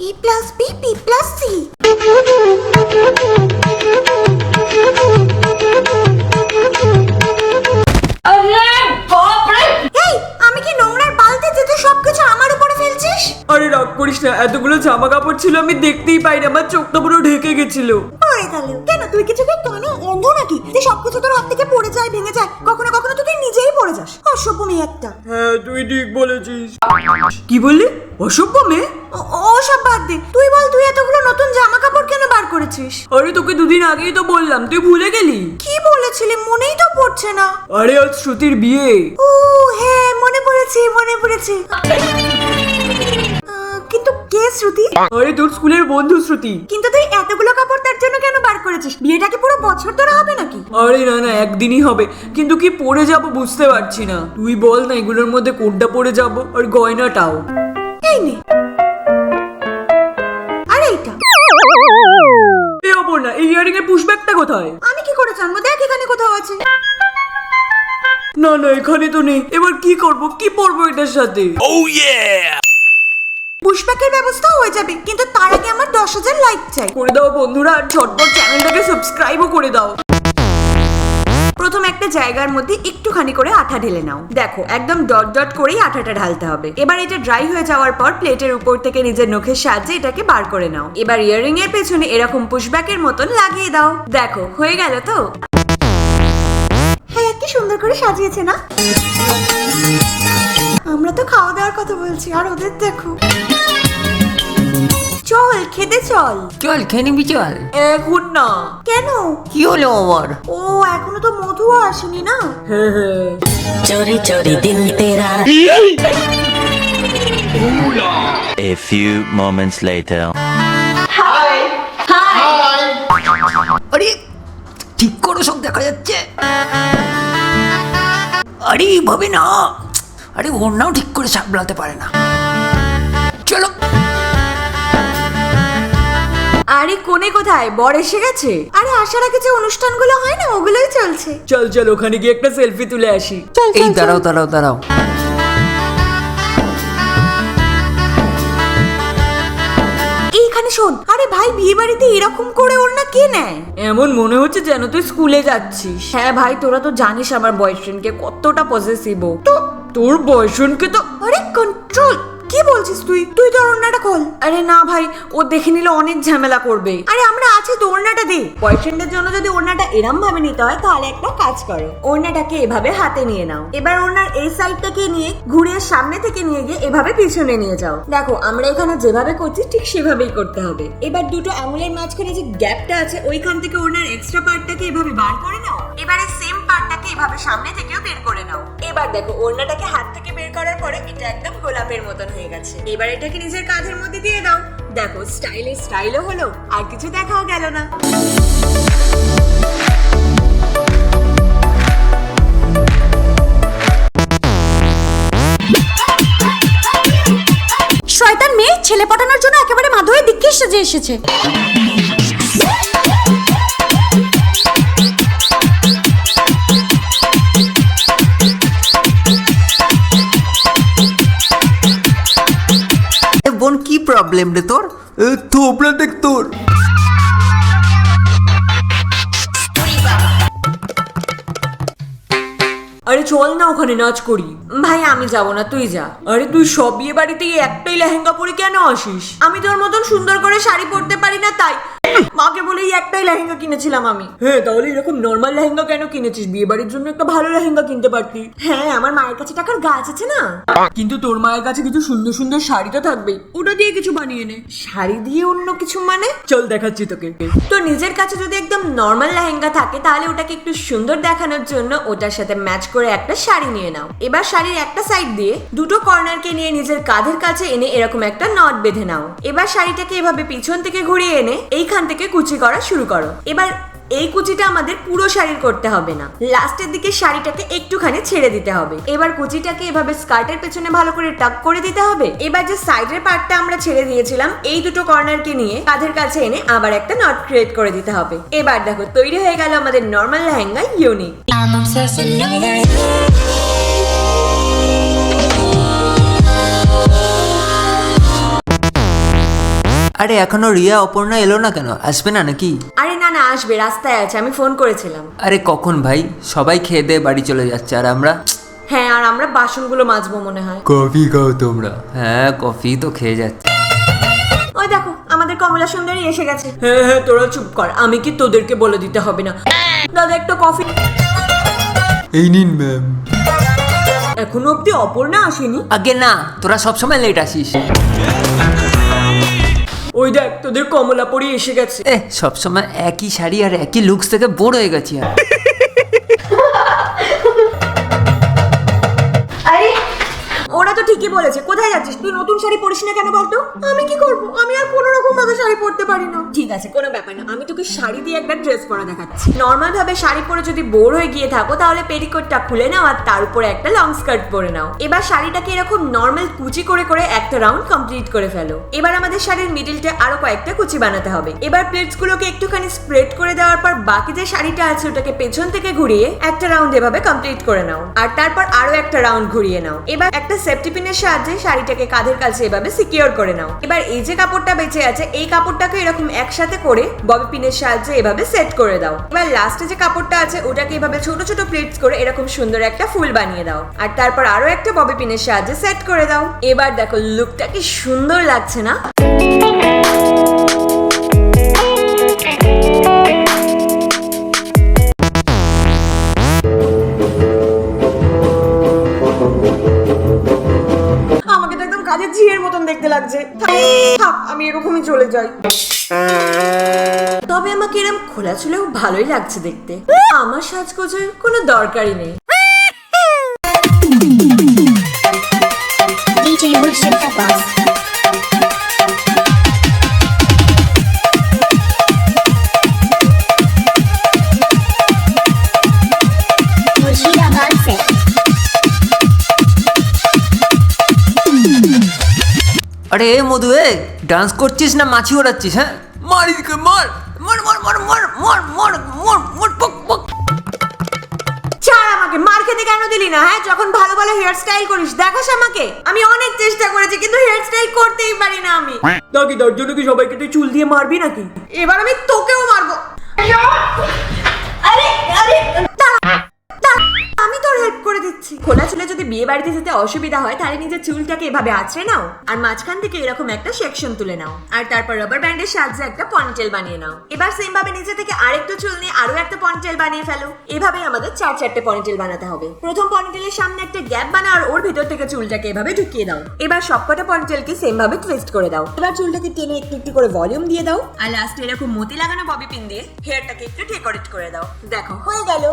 A plus B, B plus C. আরে রাগ করিস না, এতগুলো জামা কাপড় ছিল আমি দেখতেই পাইনি, আমার চোখটা পুরো ঢেকে গেছিল। কেন তুই কিছু কানে অন্ধ নাকি? তুই সবকিছু তোর হাত থেকে পড়ে যায়, ভেঙে যায়, কখনো কখনো তো তুই নিজেই পড়ে যাস। অসভ্য মেয়ে একটা। হ্যাঁ তুই ঠিক বলেছিস। কি বললি? অসভ্য মেয়ে? ওসব বাদ দে, তুই বল তুই এতগুলো নতুন জামা কাপড় কেন বার করেছিস? আরে তোকে দুদিন আগেই তো বললাম, তুই ভুলে গেলি। কি বলেছিলি মনেই তো পড়ছে না। আরে আজ শ্রুতির বিয়ে। ও হ্যাঁ মনে পড়েছে। কিন্তু কে শ্রুতি? আরে তোর স্কুলের বন্ধু শ্রুতি। কিন্তু তুই এতগুলো কাপড় তার জন্য কেন বার করেছিস? বিয়েটা কি পুরো বছর ধরে হবে নাকি? আরে না একদিনই হবে, কিন্তু কি পরে যাব বুঝতে পারছি না। তুই বল না এগুলোর মধ্যে কোনটা পরে যাব, আর গয়নাটাও। এই নে। আরে এইটা। এই অপর্ণা, এই ইয়ারিং এর পুশব্যাগটা কোথায়? আমি কি করে জানবো? দেখ এখানে কোথাও আছে। না এখানে তো নেই। এবার কি করব, কি পরবো এটার সাথে? ও ইয়ে! পুশব্যাগের ব্যবস্থা হয়ে যাবে, কিন্তু তার আগে আমার 10,000 লাইক চাই। করে দাও বন্ধুরা, আর ঝটপট চ্যানেলটাকে সাবস্ক্রাইবও করে দাও। প্রথম একটা জায়গার মধ্যে একটুখানি করে আঠা ঢেলে নাও। দেখো একদম ডট ডট করেই আঠাটা ঢালতে হবে। এবার এটা ড্রাই হয়ে যাওয়ার পর প্লেটের উপর থেকে নিজের নখের সাহায্যে এটাকে বার করে নাও। এবার ইয়াররিং এর পেছনে এরকম পুশব্যাগের মতন লাগিয়ে দাও। দেখো হয়ে গেল তো? হ্যাঁ কি সুন্দর করে সাজিয়েছে না? আমরা তো খাওয়া দাওয়ার কথা বলছি, আর ওদের দেখো। চল খেতে চল। চল খেয়ে নিবি চল। এখন না। কেন? কি হলো আমার? ও এখনো তো মধুও আসেনি না। হ্যাঁ চোরি চোরি দিন তেরা। A few moments later. আরে ঠিক করো, সব দেখা যাচ্ছে। আরে ভাবে না, আরে ওর নাও ঠিক করে সামলাতে পারে না। চলো। আরে কোনে কোথায়? বর এসে গেছে? আরে আসার আগে যে অনুষ্ঠানগুলো হয় না ওগুলোই চলছে। চল ওখানে গিয়ে একটা সেলফি তুলে আসি। এই দাঁড়াও। এইখানে শোন। আরে ভাই বিয়ে বাড়িতে এরকম করে ওর না কে নেয়? এমন মনে হচ্ছে যেন তুই স্কুলে যাচ্ছিস। হ্যাঁ ভাই তোরা তো জানিস আমার বয়ফ্রেন্ডকে কতটা পজেসিভ। তো তোর বয়ফ্রেন্ডকে তো। আরে কন্ট্রোল। কি বলছিস তুই? তুই তো ওড়নাটা খোল। আরে না ভাই, ও দেখে নিলে অনেক ঝামেলা করবে। আরে আমরা আছি তো, ওড়নাটা দে। বয়ফ্রেন্ডের জন্য যদি ওড়নাটা এরম ভাবে নিতে হয় তাহলে একটা কাজ করো, ওড়নাটাকে এভাবে হাতে নিয়ে নাও। এবার ওড়নার এই সাইডটাকে নিয়ে ঘুরিয়ে সামনে থেকে নিয়ে গিয়ে এভাবে পিছনে নিয়ে যাও। দেখো আমরা এখানে যেভাবে করছি ঠিক সেভাবেই করতে হবে। এবার দুটো আঙুলের মাঝখানে যে গ্যাপটা আছে ওইখান থেকে ওড়নার এক্সট্রা পার্টটাকে এভাবে বার করে নাও। এবারে সেম পার্টটাকে এভাবে সামনে থেকেও বের করে নাও। এবার দেখো ওড়নাটাকে হাত থেকে বের করার পরে এটা একদম গোলাপের মতন হয়ে গেছে। এবার এটাকে নিজের কাঁধের মধ্যে দিয়ে দাও। দেখো স্টাইলও হলো, আর কিছু দেখাও গেল না। শয়তান মেয়ে ছেলে পটানোর জন্য একেবারে মাধবী দীক্ষিত সেজে এসেছে। বোন কি প্রবলেম রে তোর? থোবড়া দেখ তোর। আরে চল না ওখানে নাচ করি। ভাই আমি যাব না, তুই যা। আরে তুই সব বিয়ে বাড়িতে একটাই লেহেঙ্গা পরে কেন আসিস? আমি তোর মতন সুন্দর করে শাড়ি পরতে পারি না তাই। মাকে বলে একটাই লেহেঙ্গা কিনেছিলাম আমি। হ্যাঁ তাহলে এরকম নর্মাল লেহেঙ্গা কেন কিনেছিস? বিয়ে বাড়ির জন্য একটা ভালো লেহেঙ্গা কিনতে পারতি। হ্যাঁ আমার মায়ের কাছে টাকার গাছ আছে না। কিন্তু তোর মায়ের কাছে কিছু সুন্দর সুন্দর শাড়ি তো থাকবেই, ওটা দিয়ে কিছু বানিয়ে নে। শাড়ি দিয়ে অন্য কিছু মানে? চল দেখাচ্ছি তোকে। তো নিজের কাছে যদি একদম নর্মাল লেহেঙ্গা থাকে তাহলে ওটাকে একটু সুন্দর দেখানোর জন্য ওটার সাথে ম্যাচ করে একটা শাড়ি নিয়ে নাও। এবার শাড়ির একটা সাইড দিয়ে দুটো কর্নারকে নিয়ে নিজের কাঁধের কাছে এনে এরকম একটা নট বেঁধে নাও। এবার শাড়িটাকে এভাবে পিছন থেকে ঘুরিয়ে এনে এইখান থেকে কুচি করা শুরু করো। এবার এই কুচিটা আমাদের পুরো শাড়ির করতে হবে না, লাস্টের দিকে শাড়িটাকে একটুখানি ছেড়ে দিতে হবে। এবার কুচিটাকে এভাবে স্কার্টের পেছনে ভালো করে টাক করে দিতে হবে। এবার যে সাইডের পার্টটা আমরা ছেড়ে দিয়েছিলাম এই দুটো কর্নারকে নিয়ে কাঁধের কাছে এনে আবার একটা নট ক্রিয়েট করে দিতে হবে। এবার দেখো তৈরি হয়ে গেল আমাদের নর্মাল লেহেঙ্গা ইউনিক। আরে এখনো রিয়া অপর্ণা এলো না কেন? আসবে না নাকি? আরে না না, আসবে, রাস্তায় আছে, আমি ফোন করেছিলাম। আরে কখন ভাই? সবাই খেয়ে দিয়ে বাড়ি চলে যাচ্ছে আর আমরা? হ্যাঁ, আর আমরা বাসনগুলো মাজবো মনে হয়। কফি খাও তোমরা? হ্যাঁ, কফি তো খেয়ে যাচ্ছে। ওই দেখো, আমাদের কমলা সুন্দরী এসে গেছে। হ্যাঁ হ্যাঁ, তোরা চুপ কর, আমি কি তোদেরকে বলে দিতে হবে না? দাদা একটু কফি। এই নিন ম্যাম। এখনো অব্দি অপর্ণা আসেনি? আগে না, তোরা সবসময় লেট আসিস। ওই দেখ, তোদের কমলা পরি এসে গেছে। সবসময় একই শাড়ি আর একই লুকস থেকে বোর হয়ে গেছি আর। আরে ওরা তো ঠিকই বলেছে। কোথায় যাচ্ছিস তুই? নতুন শাড়ি পরিস না কেন বলতো? আমি কি করব? আমি আর কোনো রকম ভাবে শাড়ি পরতে পারি না। ঠিক আছে, কোনো ব্যাপার না, আমি তোকে শাড়ি দিয়ে একটা ড্রেস পরা দেখাচ্ছি। নর্মাল ভাবে শাড়ি পরে যদি বোর হয়ে গিয়ে থাকো তাহলে পেটিকোটটা খুলে নাও আর তার উপরে একটা লং স্কার্ট পরে নাও। এবার শাড়িটাকে এরকম নর্মাল কুচি করে করে একটা রাউন্ড কমপ্লিট করে ফেলো। এবার আমাদের শাড়ির মিডলটা আরো কয়েকটা কুচি বানাতে হবে। এবার প্লেটস গুলোকে একটুখানি স্প্রেড করে দেওয়ার পর বাকি যে শাড়িটা আছে ওটাকে পেছন থেকে ঘুরিয়ে একটা রাউন্ড এভাবে কমপ্লিট করে নাও আর তারপর আরো একটা রাউন্ড ঘুরিয়ে নাও। এবার একটা সেফটি পিনের সাহায্যে শাড়িটাকে কাঁধের কাছে এভাবে সিকিউর করে নাও। এবার এই যে কাপড়টা বেঁচে আছে এই কাপড়টাকে এরকম একসাথে করে ববি পিনের সাহায্যে এভাবে সেট করে দাও। এবার লাস্টে যে কাপড়টা আছে ওটাকে এভাবে ছোট ছোট প্লেটস করে এরকম সুন্দর একটা ফুল বানিয়ে দাও আর তারপর আরো একটা ববি পিনের সাহায্যে সেট করে দাও। এবার দেখো লুকটা কি সুন্দর লাগছে না? আমাকে তো একদম কাজের ঝিয়ের মতন দেখতে লাগছে। থাক, আমি এরকমই চলে যাই। তবে আমাকে এরকম খোলা চুলেও ভালোই লাগছে দেখতে। আমার সাজগোজের কোনো দরকারই নেই। DJ Worship the Boss. Murshidabad se. আরে এ মধু, ডান্স করছিস না মাছি ওড়াচ্ছিস? হ্যাঁ, মার এদিকে, মার মার মার মার মার মার মার মার মার পক পক। ছাড় আমাকে, মার খেতে কেন দিলি না? হ্যাঁ, যখন ভালো ভালো হেয়ার স্টাইল করিস দেখাস আমাকে। আমি অনেক চেষ্টা করেছি কিন্তু হেয়ার স্টাইল করতেই পারি না আমি। নাকি তার জন্য কি সবাইকে তুই চুল দিয়ে মারবি নাকি? এবার আমি তোকেও মারবো। আরে আরে আমি তোর হেল্প করে দিচ্ছি। খোলা চুলে যদি বিয়ে বাড়িতে যেতে অসুবিধা হয় তাহলে নিজের চুলটাকে এভাবে আঁচড়ে নাও আর মাঝখান থেকে এরকম একটা সেকশন তুলে নাও আর তারপর রাবার ব্যান্ডের সাহায্যে একটা পনিটেল বানিয়ে নাও। এবার সেম ভাবে নিচে থেকে আরেকটু চুল নিয়ে আরো একটা পনিটেল বানিয়ে ফেলো। এভাবে আমাদের 4-4টে পনিটেল বানাতে হবে। প্রথম পনিটেলের সামনে একটা গ্যাপ বানাও আর ওর ভিতর থেকে চুলটাকে এভাবে ঢুকিয়ে দাও। এবার সবকটা পনিটেলকে সেম ভাবে টুইস্ট করে দাও। এবার চুলটাকে টেনে একটু একটু করে ভলিউম দিয়ে দাও আর লাস্টে এরকম মতি লাগানো ববি পিন দিয়ে হেয়ারটাকে একটু ডেকোরেট করে দাও। দেখো হয়ে গেল।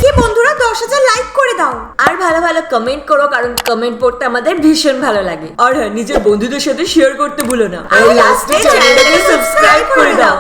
কি বন্ধুরা, 10,000 লাইক করে দাও আর ভালো ভালো কমেন্ট করো কারণ কমেন্ট পড়তে আমাদের ভীষণ ভালো লাগে। আর হ্যাঁ, নিজের বন্ধুদের সাথে শেয়ার করতে ভুলো না। আর লাস্টে চ্যানেলটাকে সাবস্ক্রাইব করে দাও।